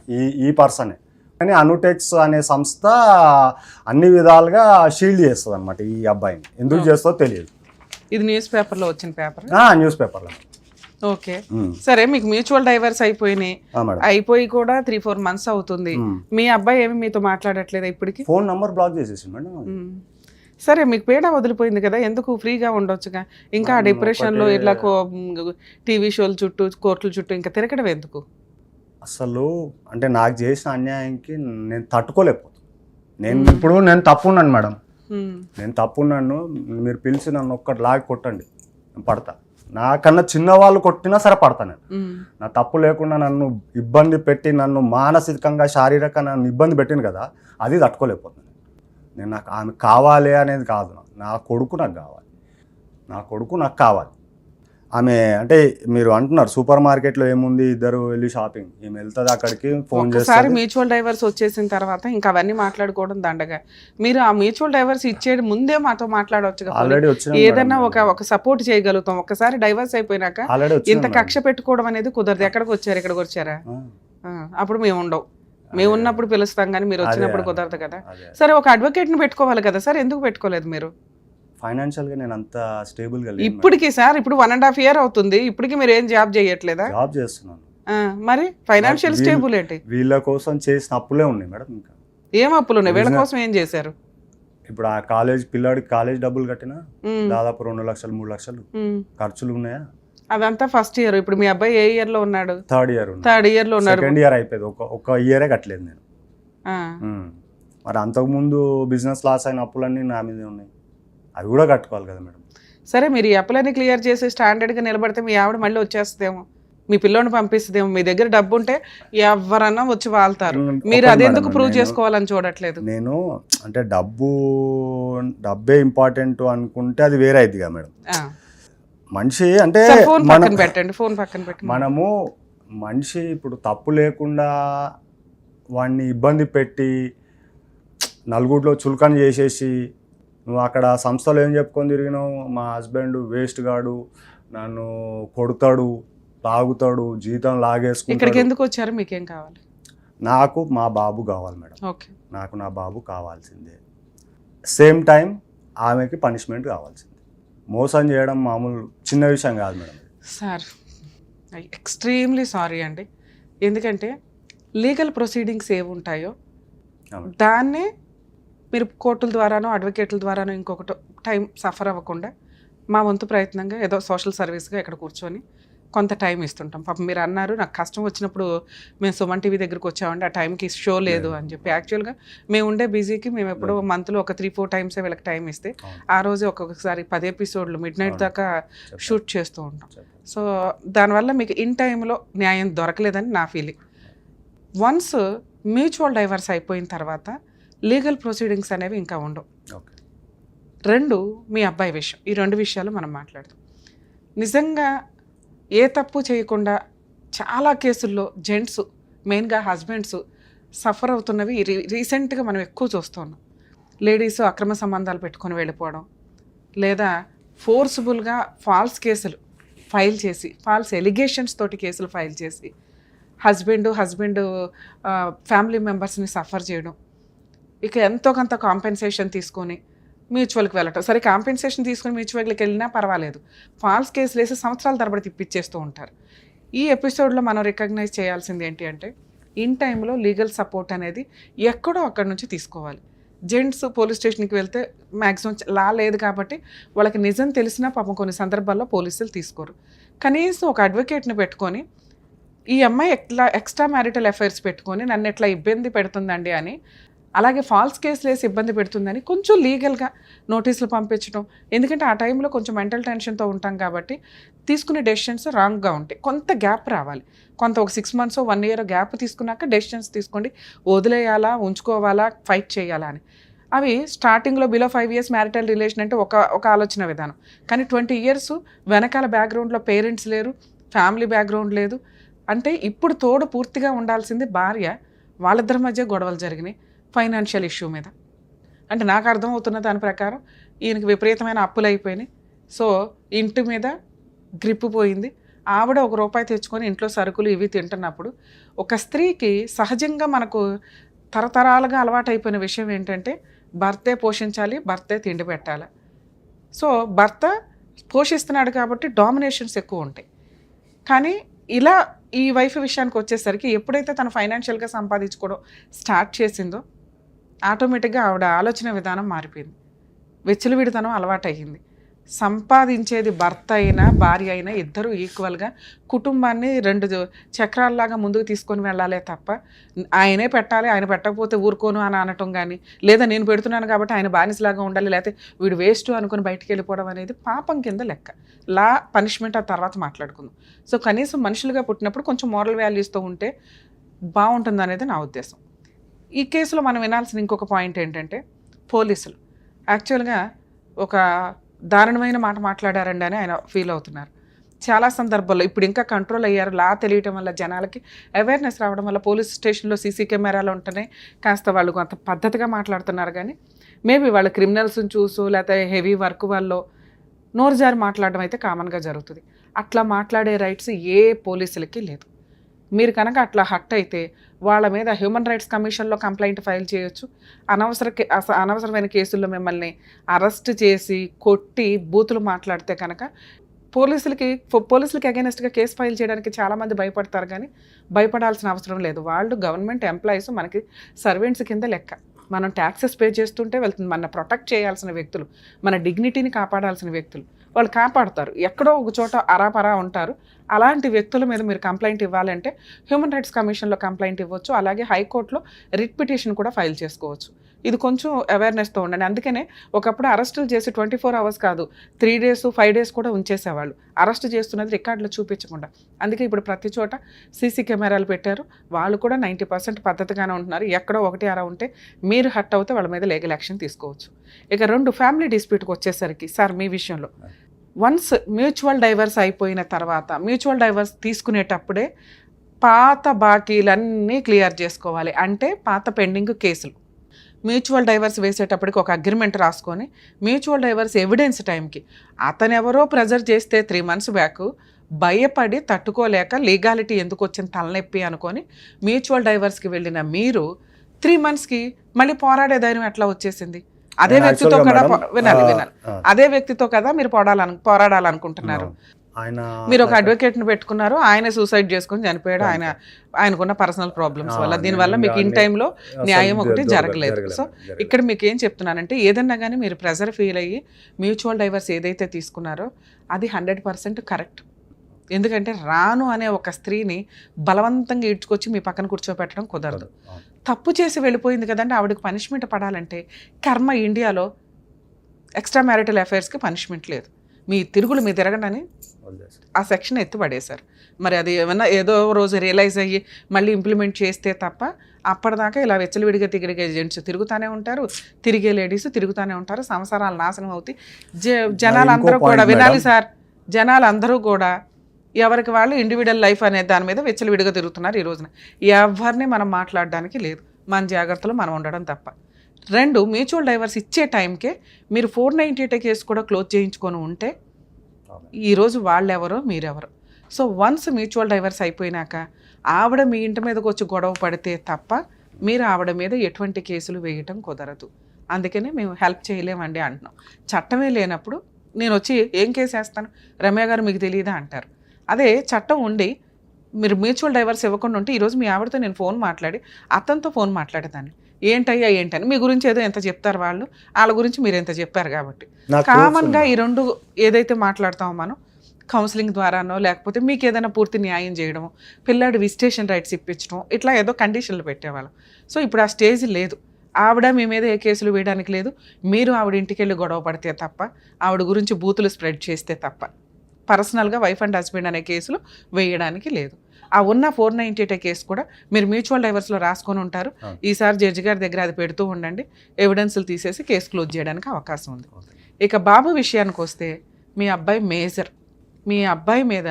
ఈ పర్సనే. కానీ అనుటెక్స్ అనే సంస్థ అన్ని విధాలుగా షీల్డ్ చేస్తుంది అనమాట ఈ అబ్బాయిని. ఎందుకు చేస్తుందో తెలియదు. ఇది న్యూస్ పేపర్లో వచ్చిన పేపర్? న్యూస్ పేపర్లో. ఓకే సరే, మీకు మ్యూచువల్ డైవర్స్ అయిపోయి కూడా 3-4 months అవుతుంది. మీ అబ్బాయి ఏమి మీతో మాట్లాడట్లేదు ఇప్పటికి? ఫోన్ నంబర్ బ్లాక్ చేసేసి మేడం. సరే మీకు పీడ వదిలిపోయింది కదా, ఎందుకు ఫ్రీగా ఉండొచ్చుగా? ఇంకా ఆ డిప్రెషన్లో ఇట్లా టీవీ షోల చుట్టూ కోర్టుల చుట్టూ ఇంకా తిరగడం ఎందుకు? అసలు అంటే నాకు చేసిన అన్యాయంకి నేను తట్టుకోలేకపోతున్నాను. ఇప్పుడు నేను తప్పున్నాను మేడం. నేను తప్పున్నాను. మీరు పిలిచి నన్ను ఒక్కటి లాగి కొట్టండి, నేను పడతా. నాకన్నా చిన్నవాళ్ళు కొట్టినా సరే పడతా నేను. నా తప్పు లేకుండా నన్ను ఇబ్బంది పెట్టి నన్ను మానసికంగా శారీరకంగా నన్ను ఇబ్బంది పెట్టింది కదా, అది తట్టుకోలేకపోతున్నాను నేను. నాకు ఆమె కావాలి అనేది కాదు, నా కొడుకు నాకు కావాలి. నా కొడుకు నాకు కావాలి. ఆమె అంటే మీరు అంటున్నారు సూపర్ మార్కెట్లో ఏముంది, ఇద్దరు వెళ్ళి షాపింగ్, ఈమె వెళ్తుంది అక్కడికి, ఫోన్ చేస్తారు. మ్యూచువల్ డైవర్స్ వచ్చేసిన తర్వాత ఇంకా అవన్నీ మాట్లాడుకోవడం దండగా. మీరు ఆ మ్యూచువల్ డైవర్స్ ఇచ్చేది ముందే మాతో మాట్లాడవచ్చు. ఆల్రెడీ వచ్చిన ఏదన్నా ఒక సపోర్ట్ చేయగలుగుతాం. ఒకసారి డైవర్స్ అయిపోయినాక ఇంత కక్ష పెట్టుకోవడం అనేది కుదరదు. ఎక్కడికి వచ్చారు? ఇక్కడికి వచ్చారా? అప్పుడు మేము ఉండవు. మేము ఉన్నప్పుడు పిలుస్తాం కానీ మీరు వచ్చినప్పుడు కుదరదు కదా. సరే ఒక అడ్వకేట్ ని పెట్టుకోవాలి కదా సార్, ఎందుకు పెట్టుకోలేదు మీరు? ఫైనాన్షియల్ గా నేను అంత స్టేబుల్ గా ఇప్పటికి సార్ ఇప్పుడు 1.5 year అవుతుంది. ఇప్పటికి మీరు ఏం జాబ్ చేయట్లేదా? జాబ్ చేస్తున్నాను. మరి ఫైనాన్షియల్ స్టేబుల్ ఏంటి? వీళ్ళ కోసం చేసిన అప్పులే ఉన్నాయి మేడం. ఇంకా ఏం అప్పులు ఉన్నాయి? వీళ్ళ కోసం ఏం చేశారు? ఇప్పుడు ఆ పిల్లాడికి కాలేజ్ డబ్బులు కట్టినా దాదాపు 2 లక్షలు 3 లక్షలు ఖర్చులు ఉన్నాయా? అదంతా ఫస్ట్ ఇయర్. ఇప్పుడు మీ అబ్బాయి ఏ ఇయర్ లో ఉన్నాడు? థర్డ్ ఇయర్ లో ఉన్నాడు. సెకండ్ ఇయర్ అయిపోయింది. ఒక ఇయరే కట్టలేదు నేను. మరి అంతకుముందు బిజినెస్ లాస్ అయిన అప్పులన్నీ నా మీద ఉన్నాయి, అవి కూడా కట్టుకోవాలి కదా మేడం. సరే మీరు ఈ అప్పులన్నీ క్లియర్ చేసి స్టాండర్డ్ గా నిలబడితే మీ ఆవిడ మళ్ళీ వచ్చేస్తుందేమో, మీ పిల్లోని పంపిస్తుందేమో. మీ దగ్గర డబ్బు ఉంటే ఎవరన్నా వచ్చి వాళ్తారు. మీరు అదెందుకు ప్రూవ్ చేసుకోవాలని చూడట్లేదు? నేను అంటే డబ్బే ఇంపార్టెంట్ అనుకుంటే అది వేరే అయిద్దిగా మేడం. మనిషి అంటే ఫోన్ పక్కన పెట్టండి. మనము మనిషి ఇప్పుడు తప్పు లేకుండా వాడిని ఇబ్బంది పెట్టి నలుగురిలో చులకన చేసేసి నువ్వు అక్కడ సంస్థలో ఏం చెప్పుకొని తిరిగినావు, మా హస్బెండ్ వేస్ట్ గాడు, నన్ను కొడతాడు, తాగుతాడు, జీతం లాగేసుకుంటాడు. ఇక్కడికి ఎందుకు వచ్చారు? మీకేం కావాలి? నాకు మా బాబు కావాలి మేడం. ఓకే, నాకు నా బాబు కావాల్సిందే. సేమ్ టైం ఆమెకి పనిష్మెంట్ కావాల్సిందే. మోసం చేయడం మామూలు చిన్న విషయం కాదు మేడం. సార్ ఎక్స్ట్రీమ్లీ సారీ అండి. ఎందుకంటే లీగల్ ప్రొసీడింగ్స్ ఏవి ఉంటాయో దాన్నే మీరు కోర్టుల ద్వారానో అడ్వకేట్ల ద్వారానో ఇంకొకటి టైం సఫర్ అవ్వకుండా మా వంతు ప్రయత్నంగా ఏదో సోషల్ సర్వీస్గా ఇక్కడ కూర్చొని కొంత టైం ఇస్తుంటాం. పాపం మీరు అన్నారు నాకు కష్టం వచ్చినప్పుడు మేము సుమన్ టీవీ దగ్గరికి వచ్చామండి, ఆ టైంకి షో లేదు అని చెప్పి. యాక్చువల్గా మేము ఉండే బిజీకి మేము ఎప్పుడో మంత్లో ఒక 3-4 టైమ్సే వీళ్ళకి టైం ఇస్తే ఆ రోజు ఒక్కొక్కసారి 10 ఎపిసోడ్లు మిడ్ నైట్ దాకా షూట్ చేస్తూ ఉంటాం. సో దానివల్ల మీకు ఇన్ టైంలో న్యాయం దొరకలేదని నా ఫీలింగ్. వన్స్ మ్యూచువల్ డైవర్స్ అయిపోయిన తర్వాత లీగల్ ప్రొసీడింగ్స్ అనేవి ఇంకా ఉండవు. 2 మీ అబ్బాయి విషయం, ఈ 2 విషయాలు మనం మాట్లాడదాం. నిజంగా ఏ తప్పు చేయకుండా చాలా కేసుల్లో జెంట్స్, మెయిన్గా హస్బెండ్స్ సఫర్ అవుతున్నవి రీసెంట్గా మనం ఎక్కువ చూస్తున్నాం. లేడీస్ అక్రమ సంబంధాలు పెట్టుకొని వెళ్ళిపోవడం, లేదా ఫోర్స్ఫుల్గా ఫాల్స్ కేసులు ఫైల్ చేసి, ఫాల్స్ ఎలిగేషన్స్ తోటి కేసులు ఫైల్ చేసి హస్బెండ్ ఫ్యామిలీ మెంబర్స్ని సఫర్ చేయడం, ఇక ఎంతో కొంత కాంపెన్సేషన్ తీసుకొని మ్యూచువల్కి వెళ్ళటం. సరే కాంపెన్సేషన్ తీసుకుని మ్యూచువల్కి వెళ్ళినా పర్వాలేదు, ఫాల్స్ కేసులు వేసి సంవత్సరాల తరబడి తిప్పించేస్తూ ఉంటారు. ఈ ఎపిసోడ్లో మనం రికగ్నైజ్ చేయాల్సింది ఏంటి అంటే ఇన్ టైంలో లీగల్ సపోర్ట్ అనేది ఎక్కడో అక్కడి నుంచి తీసుకోవాలి. జెంట్స్ పోలీస్ స్టేషన్కి వెళ్తే మ్యాక్సిమం లా లేదు కాబట్టి వాళ్ళకి నిజం తెలిసినా పాపం కొన్ని సందర్భాల్లో పోలీసులు తీసుకోరు. కనీసం ఒక అడ్వకేట్ని పెట్టుకొని ఈ అమ్మాయి ఎక్స్ట్రా మ్యారిటల్ అఫైర్స్ పెట్టుకొని నన్ను ఎట్లా ఇబ్బంది పెడుతుందండి అని, అలాగే ఫాల్స్ కేసులు వేసి ఇబ్బంది పెడుతుందని కొంచెం లీగల్గా నోటీసులు పంపించడం. ఎందుకంటే ఆ టైంలో కొంచెం మెంటల్ టెన్షన్తో ఉంటాం కాబట్టి తీసుకునే డెసిషన్స్ రాంగ్గా ఉంటాయి. కొంత గ్యాప్ రావాలి, కొంత ఒక 6 months 1 year గ్యాప్ తీసుకున్నాక డెసిషన్స్ తీసుకోండి, వదిలేయాలా ఉంచుకోవాలా ఫైట్ చేయాలా అని. అవి స్టార్టింగ్లో బిలో 5 years మ్యారిటల్ రిలేషన్ అంటే ఒక ఆలోచన విధానం, కానీ 20 years వెనకాల బ్యాక్గ్రౌండ్లో పేరెంట్స్ లేరు, ఫ్యామిలీ బ్యాక్గ్రౌండ్ లేదు అంటే ఇప్పుడు తోడు పూర్తిగా ఉండాల్సింది భార్య. వాళ్ళిద్దరి మధ్య గొడవలు జరిగినాయి ఫైనాన్షియల్ ఇష్యూ మీద. అంటే నాకు అర్థమవుతున్న దాని ప్రకారం ఈయనకి విపరీతమైన అప్పులు అయిపోయినాయి. సో ఇంటి మీద గ్రిప్పు పోయింది. ఆవిడ ₹1 తెచ్చుకొని ఇంట్లో సరుకులు ఇవి తింటున్నప్పుడు ఒక స్త్రీకి సహజంగా మనకు తరతరాలుగా అలవాటు అయిపోయిన విషయం ఏంటంటే భర్తే పోషించాలి, భర్తే తిండి పెట్టాలి. సో భర్త పోషిస్తున్నాడు కాబట్టి డామినేషన్స్ ఎక్కువ ఉంటాయి. కానీ ఇలా ఈ వైఫ్ విషయానికి వచ్చేసరికి ఎప్పుడైతే తను ఫైనాన్షియల్గా సంపాదించుకోవడం స్టార్ట్ చేసిందో ఆటోమేటిక్గా ఆవిడ ఆలోచన విధానం మారిపోయింది, విచ్చలవిడితనం అలవాటు అయ్యింది. సంపాదించేది భర్త అయినా భార్య అయినా ఇద్దరు ఈక్వల్గా కుటుంబాన్ని 2 చక్రాల్లాగా ముందుకు తీసుకొని వెళ్ళాలే తప్ప ఆయనే పెట్టాలి, ఆయన పెట్టకపోతే ఊరుకోను అని అనటం కానీ, లేదా నేను పెడుతున్నాను కాబట్టి ఆయన బానిసలాగా ఉండాలి, లేకపోతే వీడు వేస్ట్ అనుకుని బయటికి వెళ్ళిపోవడం అనేది పాపం కింద లెక్క. లా పనిష్మెంట్ ఆ తర్వాత మాట్లాడుకుందాం. సో కనీసం మనుషులుగా పుట్టినప్పుడు కొంచెం మోరల్ వాల్యూస్తో ఉంటే బాగుంటుంది అనేది నా ఉద్దేశం. ఈ కేసులో మనం వినాల్సిన ఇంకొక పాయింట్ ఏంటంటే పోలీసులు యాక్చువల్గా ఒక దారుణమైన మాట మాట్లాడారండి అని ఆయన ఫీల్ అవుతున్నారు. చాలా సందర్భాల్లో ఇప్పుడు ఇంకా కంట్రోల్ అయ్యారు, లా తెలియటం వల్ల జనాలకి అవేర్నెస్ రావడం వల్ల పోలీస్ స్టేషన్లో సీసీ కెమెరాలు ఉంటేనే కాస్త వాళ్ళు కొంత పద్ధతిగా మాట్లాడుతున్నారు. కానీ మేబీ వాళ్ళు క్రిమినల్స్ని చూసు లేకపోతే హెవీ వర్క్ వల్ల నోరు జారి మాట్లాడడం అయితే కామన్గా జరుగుతుంది. అట్లా మాట్లాడే రైట్స్ ఏ పోలీసులకి లేదు. మీరు కనుక అట్లా హట్ అయితే వాళ్ళ మీద హ్యూమన్ రైట్స్ కమిషన్లో కంప్లైంట్ ఫైల్ చేయొచ్చు. అనవసరమైన కేసుల్లో మిమ్మల్ని అరెస్ట్ చేసి కొట్టి బూతులు మాట్లాడితే కనుక పోలీసులకి అగైనెస్ట్గా కేసు ఫైల్ చేయడానికి చాలామంది భయపడతారు. కానీ భయపడాల్సిన అవసరం లేదు. వాళ్ళు గవర్నమెంట్ ఎంప్లాయీస్, మనకి సర్వెంట్స్ కింద లెక్క. మనం ట్యాక్సెస్ పే చేస్తుంటే వెళ్తుంది. మన ప్రొటెక్ట్ చేయాల్సిన వ్యక్తులు, మన డిగ్నిటీని కాపాడాల్సిన వ్యక్తులు, వాళ్ళు కాపాడుతారు. ఎక్కడో ఒక చోట అరాపరా ఉంటారు. అలాంటి వ్యక్తుల మీద మీరు కంప్లైంట్ ఇవ్వాలంటే హ్యూమన్ రైట్స్ కమిషన్లో కంప్లైంట్ ఇవ్వచ్చు. అలాగే హైకోర్టులో రిట్ పిటిషన్ కూడా ఫైల్ చేసుకోవచ్చు. ఇది కొంచెం అవేర్నెస్తో ఉండండి. అందుకనే ఒకప్పుడు అరెస్టులు చేసి 24 hours కాదు 3 days 5 days కూడా ఉంచేసేవాళ్ళు, అరెస్ట్ చేస్తున్నది రికార్డులో చూపించకుండా. అందుకే ఇప్పుడు ప్రతి చోట సీసీ కెమెరాలు పెట్టారు. వాళ్ళు కూడా 90% పద్ధతిగానే ఉంటున్నారు. ఎక్కడో 1 ఉంటే మీరు హట్ అవుతే వాళ్ళ మీద లీగల్ యాక్షన్ తీసుకోవచ్చు. ఇక 2 ఫ్యామిలీ డిస్ప్యూట్కి వచ్చేసరికి సార్ మీ విషయంలో వన్స్ మ్యూచువల్ డైవర్స్ అయిపోయిన తర్వాత మ్యూచువల్ డైవర్స్ తీసుకునేటప్పుడే పాత బాకీలన్నీ క్లియర్ చేసుకోవాలి. అంటే పాత పెండింగ్ కేసులు. మ్యూచువల్ డైవర్స్ వేసేటప్పటికి ఒక అగ్రిమెంట్ రాసుకొని మ్యూచువల్ డైవర్స్ ఎవిడెన్స్ టైంకి అతను ఎవరో ప్రెజర్ చేస్తే 3 months బ్యాక్ భయపడి తట్టుకోలేక లీగాలిటీ ఎందుకు వచ్చింది తలనొప్పి అనుకొని మ్యూచువల్ డైవర్స్కి వెళ్ళిన మీరు 3 monthsకి మళ్ళీ పోరాడే ధైర్యం ఎట్లా వచ్చేసింది? అదే వ్యక్తితో కదా వినాలి అదే వ్యక్తితో కదా మీరు పోరాడాలనుకుంటున్నారు. మీరు ఒక అడ్వకేట్ని పెట్టుకున్నారు, ఆయన సూసైడ్ చేసుకుని చనిపోయాడు. ఆయనకున్న పర్సనల్ ప్రాబ్లమ్స్ వల్ల. దీనివల్ల మీకు ఇన్ టైంలో న్యాయం ఒకటి జరగలేదు. సో ఇక్కడ మీకు ఏం చెప్తున్నానంటే ఏదన్నా కానీ మీరు ప్రెజర్ ఫీల్ అయ్యి మ్యూచువల్ డైవర్స్ ఏదైతే తీసుకున్నారో అది 100% కరెక్ట్. ఎందుకంటే రాను అనే ఒక స్త్రీని బలవంతంగా ఈడ్చుకొచ్చి మీ పక్కన కూర్చోపెట్టడం కుదరదు. తప్పు చేసి వెళ్ళిపోయింది కదండి, ఆవిడకి పనిష్మెంట్ పడాలంటే కర్మ ఇండియాలో ఎక్స్ట్రా మ్యారిటల్ అఫైర్స్కి పనిష్మెంట్ లేదు. మీ తిరుగులు మీ తిరగడని ఆ సెక్షన్ ఎత్తిపడేశారు. మరి అది ఏమన్నా ఏదో రోజు రియలైజ్ అయ్యి మళ్ళీ ఇంప్లిమెంట్ చేస్తే తప్ప అప్పటిదాకా ఇలా వెచ్చలవిడిగా తిరిగే జెంట్స్ తిరుగుతూనే ఉంటారు, తిరిగే లేడీస్ తిరుగుతూనే ఉంటారు, సంసారాలు నాశనం అవుతాయి. జనాలందరూ కూడా వినాలి సార్, జనాలందరూ కూడా ఎవరికి వాళ్ళు ఇండివిజువల్ లైఫ్ అనే దాని మీద వెచ్చలవిడిగా తిరుగుతున్నారు ఈ రోజున. ఎవరిని మనం మాట్లాడడానికి లేదు, మన జాగ్రత్తలో మనం ఉండడం తప్ప. 2, మ్యూచువల్ డైవర్స్ ఇచ్చే టైంకే మీరు 498 కేసు కూడా క్లోజ్ చేయించుకొని ఉంటే ఈరోజు వాళ్ళెవరో మీరెవరో. సో వన్స్ మ్యూచువల్ డైవర్స్ అయిపోయినాక ఆవిడ మీ ఇంటి మీదకి వచ్చి గొడవ పడితే తప్ప మీరు ఆవిడ మీద ఎటువంటి కేసులు వేయటం కుదరదు. అందుకనే మేము హెల్ప్ చేయలేమండి అంటున్నాం. చట్టమే లేనప్పుడు నేను వచ్చి ఏం కేసు వేస్తాను, రమ్య గారు మీకు తెలియదా అంటారు. అదే చట్టం ఉండి మీరు మ్యూచువల్ డైవర్స్ ఇవ్వకుండా ఉంటే ఈరోజు మీ ఆవిడతో నేను ఫోన్ మాట్లాడి అతనితో ఫోన్ మాట్లాడేదాన్ని, ఏంటయ్యా ఏంటని. మీ గురించి ఏదో ఎంత చెప్తారు వాళ్ళు, వాళ్ళ గురించి మీరు ఎంత చెప్పారు కాబట్టి కామన్గా ఈ 2 ఏదైతే మాట్లాడతామో మనం కౌన్సిలింగ్ ద్వారానో లేకపోతే మీకు ఏదైనా పూర్తి న్యాయం చేయడము, పిల్లాడి విజిటేషన్ రైట్స్ ఇప్పించడం, ఇట్లా ఏదో కండిషన్లు పెట్టేవాళ్ళం. సో ఇప్పుడు ఆ స్టేజ్ లేదు. ఆవిడ మీ మీద ఏ కేసులు వేయడానికి లేదు. మీరు ఆవిడ ఇంటికి వెళ్ళి గొడవ పడితే తప్ప, ఆవిడ గురించి బూతులు స్ప్రెడ్ చేస్తే తప్ప పర్సనల్గా వైఫ్ అండ్ హస్బెండ్ అనే కేసులు వేయడానికి లేదు. ఆ ఉన్న 498 కేసు కూడా మీరు మ్యూచువల్ డైవర్స్లో రాసుకొని ఉంటారు. ఈసారి జడ్జి గారి దగ్గర అది పెడుతూ ఉండండి, ఎవిడెన్స్లు తీసేసి కేసు క్లోజ్ చేయడానికి అవకాశం ఉంది. ఇక బాబు విషయానికి వస్తే మీ అబ్బాయి మేజర్, మీ అబ్బాయి మీద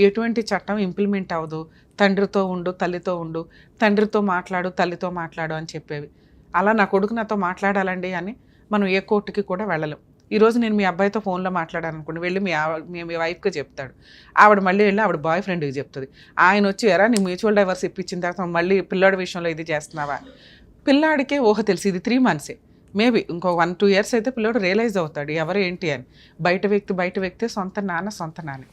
ఎటువంటి చట్టం ఇంప్లిమెంట్ అవ్వదు. తండ్రితో ఉండు, తల్లితో ఉండు, తండ్రితో మాట్లాడు, తల్లితో మాట్లాడు అని చెప్పేవి. అలా నా కొడుకు నాతో మాట్లాడాలండి అని మనం ఏ కోర్టుకి కూడా వెళ్ళలేం. ఈరోజు నేను మీ అబ్బాయితో ఫోన్లో మాట్లాడాను అనుకోండి, వెళ్ళి మీ వైఫ్కి చెప్తాడు, ఆవిడ మళ్ళీ వెళ్ళి ఆవిడ బాయ్ ఫ్రెండ్కి చెప్తుంది. ఆయన వచ్చి ఎరా నీ మ్యూచువల్ డైవర్స్ ఇప్పించిన తర్వాత మళ్ళీ పిల్లాడి విషయంలో ఇది చేస్తున్నావా. పిల్లాడికే ఊహ తెలిసి ఇది 3 months, మేబీ ఇంకో 1-2 years అయితే పిల్లాడు రియలైజ్ అవుతాడు ఎవరు ఏంటి అని. బయట వ్యక్తి సొంత నాన్న.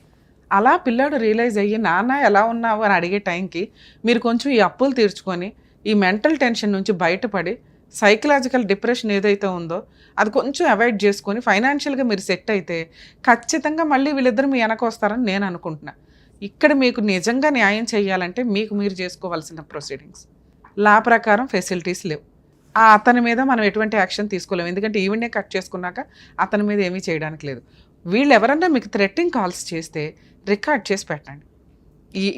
అలా పిల్లాడు రియలైజ్ అయ్యి నాన్న ఎలా ఉన్నావు అని అడిగే టైంకి మీరు కొంచెం ఈ అప్పులు తీర్చుకొని ఈ మెంటల్ టెన్షన్ నుంచి బయటపడి సైకలాజికల్ డిప్రెషన్ ఏదైతే ఉందో అది కొంచెం అవాయిడ్ చేసుకొని ఫైనాన్షియల్గా మీరు సెట్ అయితే ఖచ్చితంగా మళ్ళీ వీళ్ళిద్దరు మీ వెనక వస్తారని నేను అనుకుంటున్నా. ఇక్కడ మీకు నిజంగా న్యాయం చేయాలంటే మీకు మీరు చేసుకోవాల్సిన ప్రొసీడింగ్స్ లా ప్రకారం ఫెసిలిటీస్ లేవు. ఆ అతని మీద మనం ఎటువంటి యాక్షన్ తీసుకోలేము, ఎందుకంటే ఈవెంట్నే కట్ చేసుకున్నాక అతని మీద ఏమీ చేయడానికి లేదు. వీళ్ళు ఎవరన్నా మీకు థ్రెట్టింగ్ కాల్స్ చేస్తే రికార్డ్ చేసి పెట్టండి.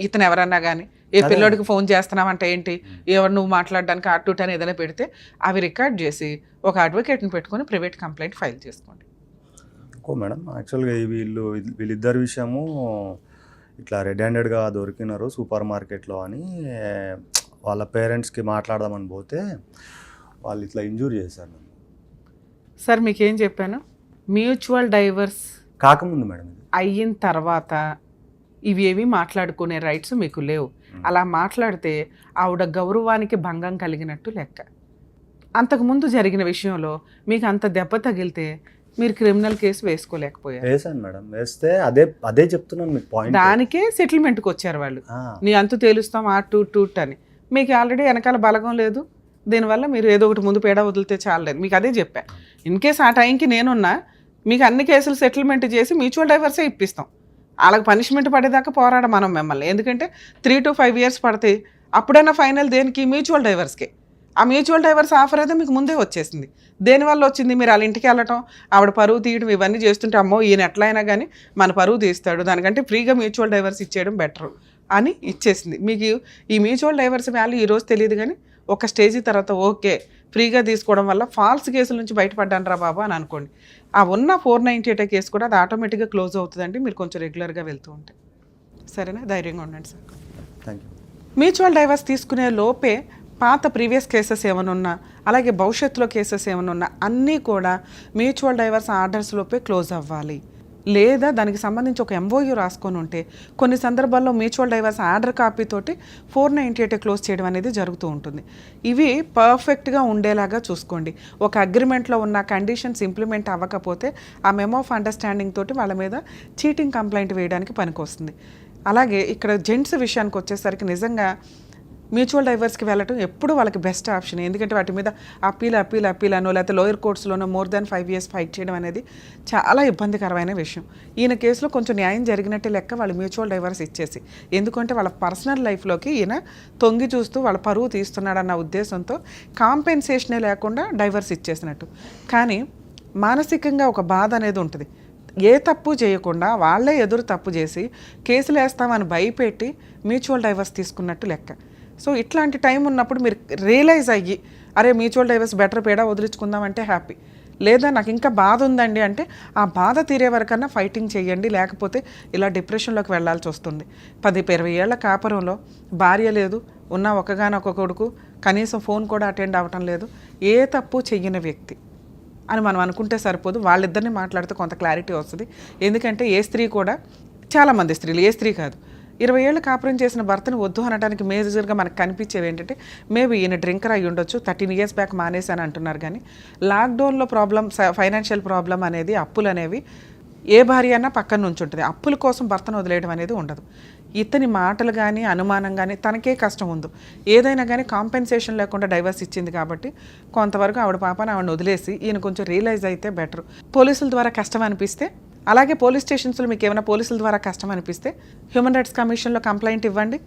ఇతను ఎవరన్నా కానీ ఏ పిల్లోడికి ఫోన్ చేస్తున్నామంటే ఏంటి, ఎవరు నువ్వు మాట్లాడడానికి అటు అని ఏదైనా పెడితే అవి రికార్డ్ చేసి ఒక అడ్వకేట్ని పెట్టుకొని ప్రైవేట్ కంప్లైంట్ ఫైల్ చేసుకోండి. మేడం యాక్చువల్గా వీళ్ళిద్దరి విషయము ఇట్లా రెడ్ హ్యాండెడ్గా దొరికినారు సూపర్ మార్కెట్లో అని వాళ్ళ పేరెంట్స్కి మాట్లాడదామని పోతే వాళ్ళు ఇట్లా ఇంజూరీ చేశారు. సార్ మీకేం చెప్పాను, మ్యూచువల్ డైవర్స్ కాకముందు మేడం అయిన తర్వాత ఇవేవి మాట్లాడుకునే రైట్స్ మీకు లేవు. అలా మాట్లాడితే ఆవిడ గౌరవానికి భంగం కలిగినట్టు లెక్క. అంతకుముందు జరిగిన విషయంలో మీకు అంత దెబ్బ తగిలితే మీరు క్రిమినల్ కేసు వేసుకోలేకపోయారు. వేసాను మేడం, వేస్తే అదే చెప్తున్నాను మీకు పాయింట్. దానికే సెటిల్మెంట్కి వచ్చారు వాళ్ళు, నీ అంతు తేలుస్తాం ఆ టూట్ అని. మీకు ఆల్రెడీ వెనకాల బలగం లేదు, దీనివల్ల మీరు ఏదో ఒకటి ముందు పేడ వదిలితే చాలలేదు. మీకు అదే చెప్పా, ఇన్ కేస్ ఆ టైంకి నేనున్నా మీకు అన్ని కేసులు సెటిల్మెంట్ చేసి మ్యూచువల్ డైవర్సే ఇప్పిస్తాం. వాళ్ళకి పనిష్మెంట్ పడేదాకా పోరాడం మనం మిమ్మల్ని, ఎందుకంటే 3 to 5 years పడతాయి. అప్పుడైనా ఫైనల్ దేనికి, మ్యూచువల్ డైవర్స్కే. ఆ మ్యూచువల్ డైవర్స్ ఆఫర్ అయితే మీకు ముందే వచ్చేసింది. దేనివల్ల వచ్చింది, మీరు వాళ్ళ ఇంటికి వెళ్ళటం, ఆవిడ పరువు తీయడం, ఇవన్నీ చేస్తుంటే అమ్మో ఈయన ఎట్లా అయినా కానీ మన పరువు తీస్తాడు, దానికంటే ఫ్రీగా మ్యూచువల్ డైవర్స్ ఇచ్చేయడం బెటర్ అని ఇచ్చేసింది. మీకు ఈ మ్యూచువల్ డైవర్స్ వాల్యూ ఈరోజు తెలియదు, కానీ ఒక స్టేజ్ తర్వాత ఓకే ఫ్రీగా తీసుకోవడం వల్ల ఫాల్స్ కేసుల నుంచి బయటపడ్డాను రా బాబా అని అనుకోండి. ఆ ఉన్న 498 కేసు కూడా అది ఆటోమేటిక్గా క్లోజ్ అవుతుందండి మీరు కొంచెం రెగ్యులర్గా వెళ్తూ ఉంటే. సరేనా, ధైర్యంగా ఉండండి sir. Thank you. Mutual divorce తీసుకునే లోపే పాత ప్రీవియస్ కేసెస్ ఏమైనా అలాగే భవిష్యత్తులో కేసెస్ ఏమైనా అన్నీ కూడా మ్యూచువల్ డైవర్స్ ఆర్డర్స్ లోపే క్లోజ్ అవ్వాలి. లేదా దానికి సంబంధించి ఒక MOU రాసుకొని ఉంటే కొన్ని సందర్భాల్లో మ్యూచువల్ డైవర్స్ ఆర్డర్ కాపీతోటి 498 క్లోజ్ చేయడం అనేది జరుగుతూ ఉంటుంది. ఇవి పర్ఫెక్ట్గా ఉండేలాగా చూసుకోండి. ఒక అగ్రిమెంట్లో ఉన్న కండిషన్స్ ఇంప్లిమెంట్ అవ్వకపోతే ఆ మెమో ఆఫ్ అండర్స్టాండింగ్ తోటి వాళ్ళ మీద చీటింగ్ కంప్లైంట్ వేయడానికి పనికొస్తుంది. అలాగే ఇక్కడ జెంట్స్ విషయానికి వచ్చేసరికి నిజంగా మ్యూచువల్ డైవర్స్కి వెళ్ళటం ఎప్పుడు వాళ్ళకి బెస్ట్ ఆప్షన్. ఎందుకంటే వాటి మీద అప్పీల్ అనో లేకపోతే లోయర్ కోర్ట్స్లోనో మోర్ దాన్ 5 years ఫైట్ చేయడం అనేది చాలా ఇబ్బందికరమైన విషయం. ఈయన కేసులో కొంచెం న్యాయం జరిగినట్టే లెక్క వాళ్ళు మ్యూచువల్ డైవర్స్ ఇచ్చేసి, ఎందుకంటే వాళ్ళ పర్సనల్ లైఫ్లోకి ఈయన తొంగి చూస్తూ వాళ్ళ పరువు తీస్తున్నాడన్న ఉద్దేశంతో కాంపెన్సేషనే లేకుండా డైవర్స్ ఇచ్చేసినట్టు. కానీ మానసికంగా ఒక బాధ అనేది ఉంటుంది. ఏ తప్పు చేయకుండా వాళ్ళే ఎదురు తప్పు చేసి కేసులు వేస్తామని భయపెట్టి మ్యూచువల్ డైవర్స్ తీసుకున్నట్టు లెక్క. సో ఇట్లాంటి టైం ఉన్నప్పుడు మీరు రియలైజ్ అయ్యి అరే మ్యూచువల్ డైవర్స్ బెటర్ పేడా వదిలించుకుందాం అంటే హ్యాపీ, లేదా నాకు ఇంకా బాధ ఉందండి అంటే ఆ బాధ తీరే వరకన్నా ఫైటింగ్ చేయండి, లేకపోతే ఇలా డిప్రెషన్లోకి వెళ్ళాల్సి వస్తుంది. 10-20 ఏళ్ల కాపురంలో భార్య లేదు, ఉన్న ఒకగానొక కొడుకు, కనీసం ఫోన్ కూడా అటెండ్ అవ్వటం లేదు, ఏ తప్పు చెయ్యని వ్యక్తి అని మనం అనుకుంటే సరిపోదు. వాళ్ళిద్దరిని మాట్లాడితే కొంత క్లారిటీ వస్తుంది. ఎందుకంటే ఏ స్త్రీ కూడా, చాలామంది స్త్రీలు, ఏ స్త్రీ కాదు, 20 ఏళ్ళు కాపురం చేసిన భర్తను వద్దు అనడానికి మేజర్గా మనకు కనిపించేవి ఏంటంటే మేబీ ఈయన డ్రింకర్ అయ్యి ఉండొచ్చు, 13 years బ్యాక్ మానేశాను అంటున్నారు. కానీ లాక్డౌన్లో ప్రాబ్లం, ఫైనాన్షియల్ ప్రాబ్లం అనేది, అప్పులు అనేవి ఏ భార్య అన్నా పక్కన నుంచి ఉంటుంది. అప్పుల కోసం భర్తను వదిలేయడం అనేది ఉండదు. ఇతని మాటలు కానీ అనుమానం కానీ తనకే కష్టం ఉంది, ఏదైనా కానీ కాంపెన్సేషన్ లేకుండా డైవర్స్ ఇచ్చింది కాబట్టి కొంతవరకు ఆవిడ పాపని ఆవిడని వదిలేసి ఈయన కొంచెం రియలైజ్ అయితే బెటర్. పోలీసుల ద్వారా కష్టం అనిపిస్తే, అలాగే పోలీస్ స్టేషన్స్లో మీకు ఏమైనా పోలీసుల ద్వారా కష్టం అనిపిస్తే హ్యూమన్ రైట్స్ కమిషన్లో కంప్లైంట్ ఇవ్వండి,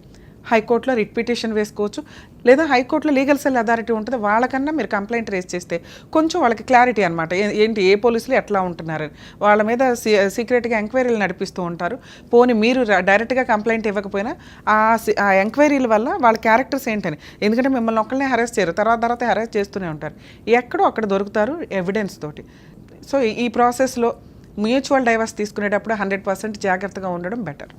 హైకోర్టులో రిట్ పిటిషన్ వేసుకోవచ్చు, లేదా హైకోర్టులో లీగల్ సెల్ అథారిటీ ఉంటుంది, వాళ్ళకన్నా మీరు కంప్లైంట్ రేస్ చేస్తే కొంచెం వాళ్ళకి క్లారిటీ అనమాట, ఏంటి ఏ పోలీసులు ఎట్లా ఉంటున్నారని. వాళ్ళ మీద సీక్రెట్గా ఎంక్వైరీలు నడిపిస్తూ ఉంటారు. పోనీ మీరు డైరెక్ట్గా కంప్లైంట్ ఇవ్వకపోయినా ఆ ఎంక్వైరీల వల్ల వాళ్ళ క్యారెక్టర్స్ ఏంటని, ఎందుకంటే మిమ్మల్ని ఒక్కళ్ళనే హెరాస్ చేయరు, తర్వాత హెరాస్ చేస్తూనే ఉంటారు, ఎక్కడో అక్కడ దొరుకుతారు ఎవిడెన్స్ తోటి. సో ఈ ప్రాసెస్లో మ్యూచువల్ డైవర్స్ తీసుకునేటప్పుడు 100% జాగ్రత్తగా ఉండడం బెటర్.